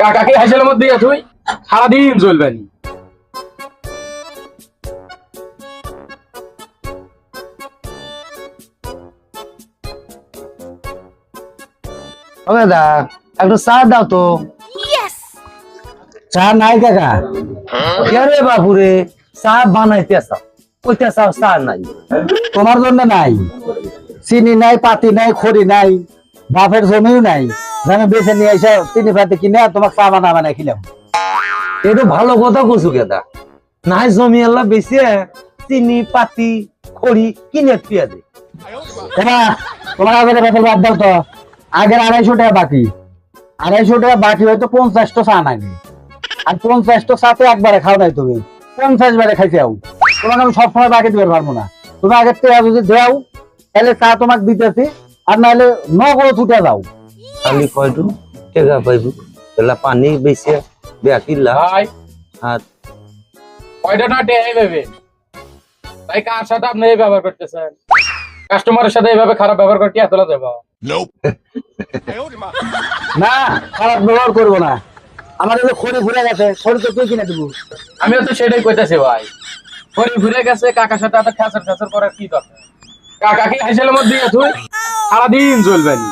কাকাকে হাসিলের মধ্যে তুই সারাদিন চলবে নি। ও দাদা একটু চা দাও তো। চা নাই কাকা? রে বাপুরে চা বানাইতে চাও, কইতে চাও চা নাই? তোমার জন্য নাই, চিনি নাই, পাতি নাই, খড়ি নাই, বাপের জমিও নাই, আমি বেছে নিয়ে এসে চিনি পাতি কিনে তোমাকে চা বানাই খিলাম। একটু ভালো কথা কইছো কেদা, নাই জমি আল্লাহ বেশি চিনি পাতি খড়ি কিনে পিয়া দে। তোমার আগে বেতন বাদ দাও তো, আগের 250 টাকা বাকি, 250 টাকা বাকি হয়তো 50টা চা নাই, আর 50টা চাতে একবারে খাও নাই, তুমি 50 বারে খাইছাও। তোমাকে আমি সবসময় বাকি দিতে পারবো না, তুমি আগে টাকা যদি দেও তাহলে চা তোমাকে দিতেছি, আর নাহলে নগদ ছুটে যাও। খালি কয়টু টাকা পাইব তাহলে পানি বেশি বেকিলা ভাই আর কয়টা না টেহাই ভেবে তাই কার সাথে আপনি এই ব্যবহার করতেছেন? কাস্টমারের সাথে এইভাবে খারাপ ব্যবহার করতে এতলা দেবো না, খারাপ ব্যবহার করবো না। আমার এগুলো খড়ি ঘুরে গেছে, খড়ি তো তুই কিনে দিব। আমিও তো সেটাই কইতাছি ভাই, ঘড়ি ঘুরে গেছে, কাকার সাথে এত খ্যাচর খ্যাচর করার কি দরকার? কাকাকে হাসিলের মধ্যে তুই সারাদিন চলবে নি।